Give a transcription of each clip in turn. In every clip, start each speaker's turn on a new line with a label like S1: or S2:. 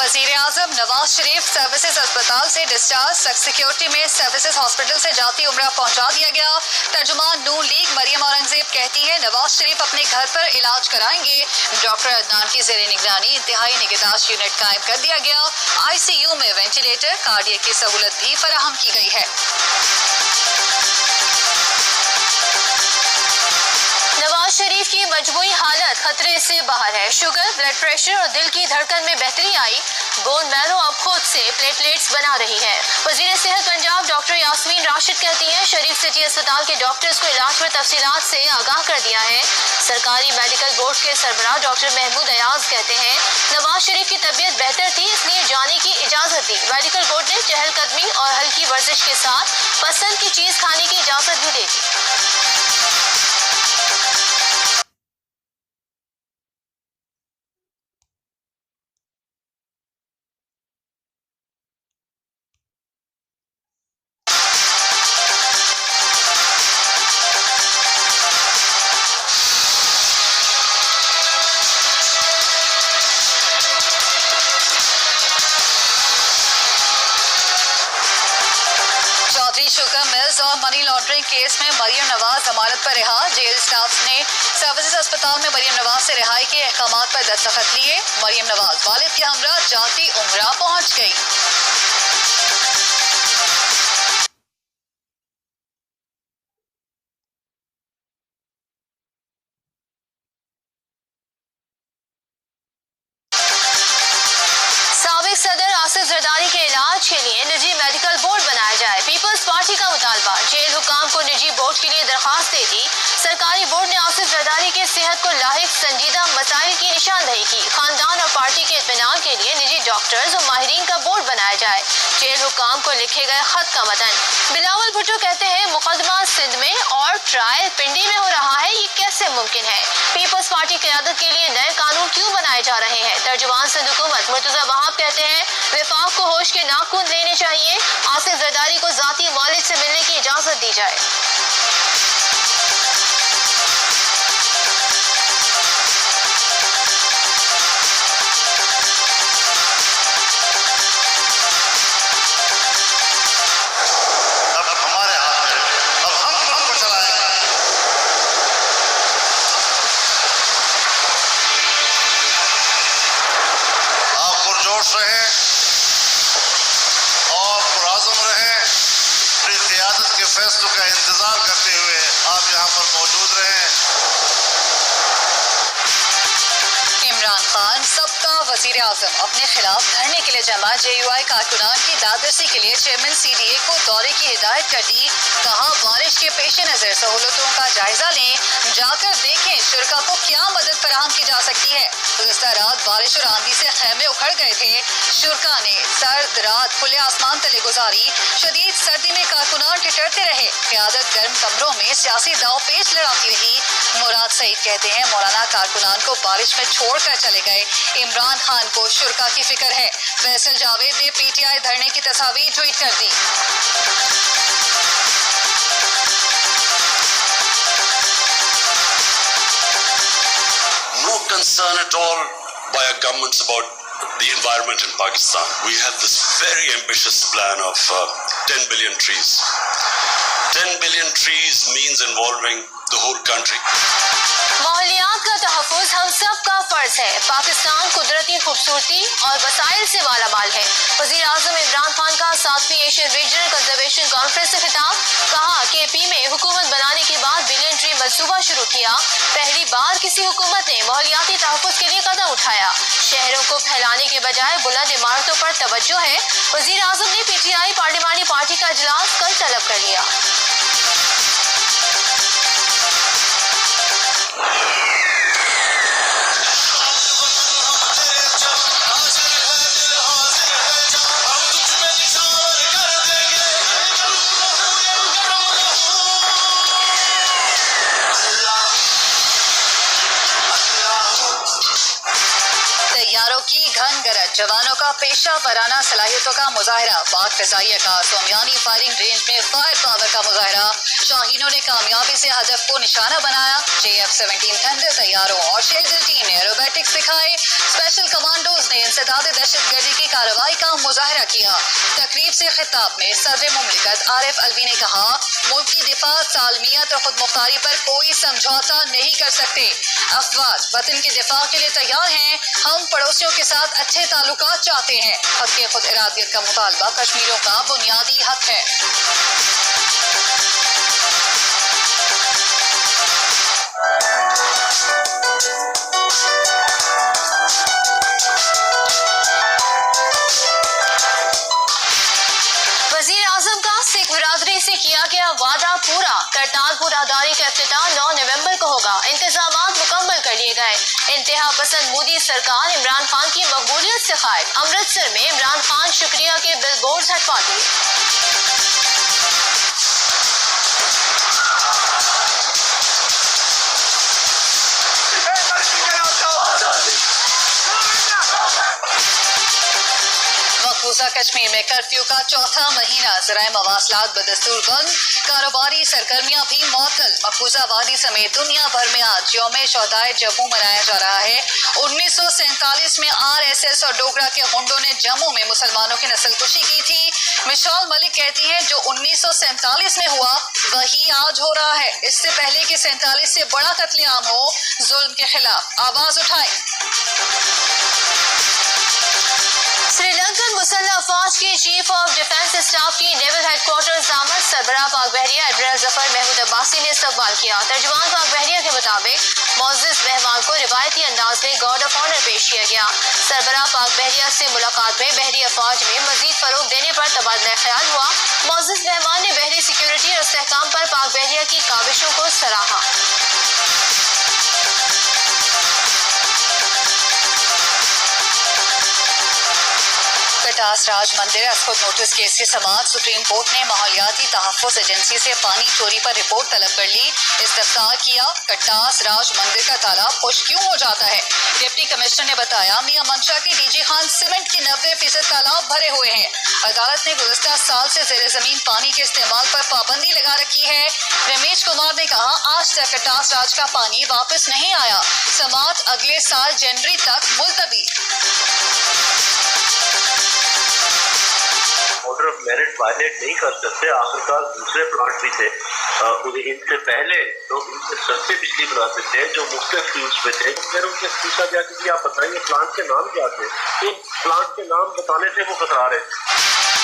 S1: वजीर आजम नवाज शरीफ सर्विसेज अस्पताल से डिस्चार्ज, सख्त सिक्योरिटी में सर्विसेज हॉस्पिटल से जाती उम्रा पहुंचा दिया गया। तर्जुमान नून लीग मरियम औरंगजेब कहती है नवाज शरीफ अपने घर पर इलाज कराएंगे। डॉक्टर अदनान की जेर निगरानी इंतहाई निगहदाश्त यूनिट कायम कर दिया गया। ICU में वेंटिलेटर, कार्डियक की सहूलत भी फराहम की गई है।
S2: नवाज शरीफ की मजबूरी हालत खतरे से बाहर है। शुगर, ब्लड प्रेशर और दिल की धड़कन में बेहतरी आई। बोन मैरो अब खुद से प्लेटलेट्स बना रही है। वजीर सेहत पंजाब डॉक्टर यास्मीन राशिद कहती हैं शरीफ सिटी अस्पताल के डॉक्टर्स को इलाज पर तफसीलात से आगाह कर दिया है। सरकारी मेडिकल बोर्ड के सरबराह डॉक्टर महमूद अयाज कहते हैं नवाज शरीफ की तबीयत बेहतर थी, इसलिए जाने की इजाजत दी। मेडिकल बोर्ड ने चहलकदमी और हल्की वर्जिश के साथ पसंद की चीज खाने की इजाजत भी दे दी।
S1: शुगर मिल्स और मनी लॉन्ड्रिंग केस में मरियम नवाज जमानत पर रिहा। जेल स्टाफ ने सर्विसेज अस्पताल में मरियम नवाज से रिहाई के अहकामात पर दस्तखत लिए। मरियम नवाज वालिद के हमरा जाती उम्रा पहुंच गई।
S2: सदर आसिफ जरदारी के इलाज के लिए निजी मेडिकल बोर्ड बनाया जाए। पीपल्स पार्टी का मुतालबा। जेल हुकाम को निजी बोर्ड के लिए दरखास्त दे दी। सरकारी बोर्ड ने आसिफ जरदारी की सेहत को लाहिक संजीदा मसाइल की निशानदेही की। खानदान और पार्टी के इत्मीनान के लिए निजी डॉक्टर्स और माहिरीन का बोर्ड बनाया जाए। जेल हुकाम को लिखे गए खत का मतन। बिलावल भुट्टो कहते हैं मुकदमा सिंध में और ट्रायल पिंडी में हो रहा है, ये कैसे मुमकिन है? पीपल्स पार्टी क़यादत के लिए नए कानून क्यों बनाए जा रहे हैं? तर्जुमान सिंध हुकूमत मुर्तजा वहाब कहते हैं विफाक को होश के नाखून लेने चाहिए। आसिफ जरदारी को जाती मालिक से मिलने की इजाजत दी जाए।
S3: फैसलों का इंतजार करते हुए आप यहाँ पर मौजूद रहें।
S1: इमरान खान सबका वजीर आजम अपने खिलाफ धरने के लिए जमा JUI कारकुनान की दादरसी के लिए चेयरमैन CDA को दौरे की हिदायत कर दी। कहा बारिश के पेश नजर सहूलतों का जायजा लें, जाकर देखें शुरका को क्या मदद फराहम की जा सकती है। गुज़िश्ता रात बारिश और आंधी से खैमे उखड़ गए थे। शुरका ने सर्द रात खुले आसमान तले गुजारी। शदीद सर्दी में कारकुनान ठिठुरते रहे। क़यादत गर्म कमरों में सियासी दाव पेच लड़ाती रही। मुराद सईद कहते हैं मौलाना कारकुनान को बारिश में छोड़ कर चले गए। इमरान खान को शुरका की फिक्र है। फैसल जावेद ने PTI धरने की तस्वीर ट्वीट कर दी।
S4: No concern at all by our governments about the environment in Pakistan. We have this very ambitious plan of 10 billion trees. 10 billion trees means involving the whole country.
S2: माहौलियात का तहफ़्फ़ुज़ हम सब का फ़र्ज है। पाकिस्तान कुदरती खूबसूरती और वसाइल से मालामाल है। वज़ीर आज़म इमरान खान का 7वीं एशियन रीजनल कंजर्वेशन कॉन्फ्रेंस से खिताब। कहा KP में हुकूमत बनाने के बाद बिलियन ट्री मंसूबा शुरू किया। पहली बार किसी हुकूमत ने माहौलियाती तहफ़्फ़ुज़ के लिए कदम उठाया। शहरों को फैलाने के बजाय बुलंद इमारतों पर तवज्जो है। वज़ीर आज़म ने PTI पार्लिमानी पार्टी का इजलास कल तलब कर लिया।
S1: तैयारों की घन गरज, जवानों का पेशा वराना सलाहियतों का मुजाहरा, पाक फिजाइया का सोमियानी फायरिंग रेंज में फायर पावर का मुजाहरा, शाहीनों ने कामयाबी से हदफ को निशाना बनाया। JF-17 थंडर तैयारों और शेल्डर टीम ने एरोबैटिक्स दिखाए। स्पेशल कमांडोज ने इंसदाद दहशतगर्दी की कार्रवाई का मुजाहरा किया। तकरीब से खिताब में सदर मुमलिकत आरिफ अलवी ने कहा, मुल्क की दिफा, सालमियत और खुद मुख्तारी पर कोई समझौता नहीं कर सकते। अफवाज वतन के दिफा के लिए तैयार हैं। हम पड़ोसियों के साथ अच्छे ताल्लुकात चाहते हैं। हक के खुद इरादियत का मुतालबा कश्मीरियों का बुनियादी हक है।
S2: वजीर आजम का सिख बिरादरी से किया गया वादा पूरा, करतारपुर अदारी का इफ्तिताह 9 नवंबर को होगा। इंतजामात मुकम्मल कर लिए गए। इंतहा पसंद मोदी सरकार इमरान खान की मकबूलियत से खारिज। अमृतसर में इमरान खान शुक्रिया के बिलबोर्ड हटवा दिए।
S1: मकबूजा कश्मीर में कर्फ्यू का चौथा महीना, ज़राए मवासलात बदस्तूर बंद, कारोबारी सरगर्मियां भी मअतल। मकबूजा वादी समेत दुनिया भर में आज यौम शोहदाए जम्मू मनाया जा रहा है। 1947 में RSS और डोगरा के गुंडों ने जम्मू में मुसलमानों की नस्लकुशी की थी। मिशाल मलिक कहती हैं, जो 1947 में हुआ वही आज हो रहा है। इससे पहले कि 47 से बड़ा कत्लेआम हो, जुल्म के खिलाफ आवाज उठाए।
S2: श्रीलंकन मुसल्लह अफवाज के चीफ ऑफ डिफेंस स्टाफ की नेवल हेडक्वार्टर्स आमद सरबराह पाक बहरिया एडमिरल जफर महमूद अब्बासी ने इस्तकबाल किया। तर्जुमान पाक बहरिया के मुताबिक मोअज़्ज़िज़ मेहमान को रिवायती अंदाज में गार्ड ऑफ ऑनर पेश किया गया। सरबराह पाक बहरिया से मुलाकात में बहरी अफवाज में मजीद फरोग देने पर तबादला ख्याल हुआ। मोअज़्ज़िज़ मेहमान ने बहरी सिक्योरिटी और इस्तेहकाम पर पाक बहरिया की काविशों को सराहा।
S1: कटास राज मंदिर खुद नोटिस केस की समाअत, सुप्रीम कोर्ट ने माहौलियाती तहफ़्फ़ुज़ एजेंसी से पानी चोरी पर रिपोर्ट तलब कर ली। इस्तफ्सार किया, कटास राज मंदिर का तालाब खुश क्यों हो जाता है। डिप्टी कमिश्नर ने बताया, मियां मंशा की DG खान सीमेंट की 90% तालाब भरे हुए हैं। अदालत ने गुज़िश्ता साल से ज़ेर ज़मीन पानी के इस्तेमाल पर पाबंदी लगा रखी है। रमेश कुमार ने कहा, आज तक कटास राज का पानी वापस नहीं आया। समाअत अगले साल जनवरी तक मुलतवी।
S5: ऑर्डर ऑफ मेरिट वायलेट नहीं कर सकते। आखिरकार दूसरे प्लांट भी थे, इनसे पहले तो इनसे सस्ते बिजली बनाते थे जो मुख्तलिफ फ्यूल्स पे थे। फिर उनसे पूछा गया कि आप बताइए प्लांट के नाम क्या थे, तो प्लांट के नाम बताने से वो कतरा रहे थे।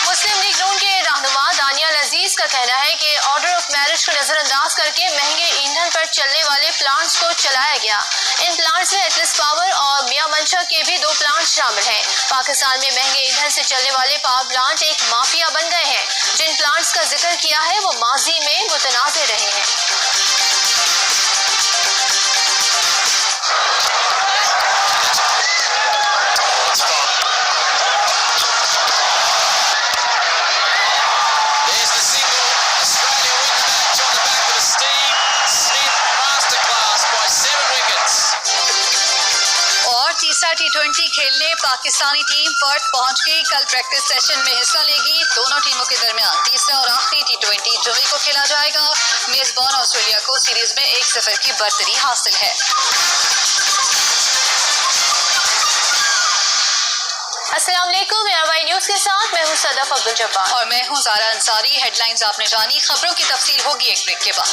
S2: मुस्लिम लीग नून के रहनुमा दानियाल अजीज का कहना है कि ऑर्डर ऑफ मैरिज को नजरअंदाज करके महंगे ईंधन पर चलने वाले प्लांट्स को चलाया गया। इन प्लांट्स में एटलस पावर और मियां मंशा के भी 2 प्लांट शामिल हैं। पाकिस्तान में महंगे ईंधन से चलने वाले पावर प्लांट एक माफिया बन गए हैं। जिन प्लांट्स का जिक्र किया है वो माजी में मुतनाज़े रहे हैं।
S1: T20 खेलने पाकिस्तानी टीम पर्थ पहुंच गई। कल प्रैक्टिस सेशन में हिस्सा लेगी। दोनों टीमों के दरमियान तीसरा और आखिरी T20 जुमे को खेला जाएगा। मेजबान ऑस्ट्रेलिया को सीरीज में 1-0 की बर्तरी हासिल है।
S2: अस्सलाम वालेकुम, ARY न्यूज़ के साथ मैं हूं सदफ अब्दुल जब्बार
S1: और मैं हूं ज़ारा अंसारी। हेडलाइंस आपने जानी, खबरों की तफसील होगी एक ब्रेक के बाद।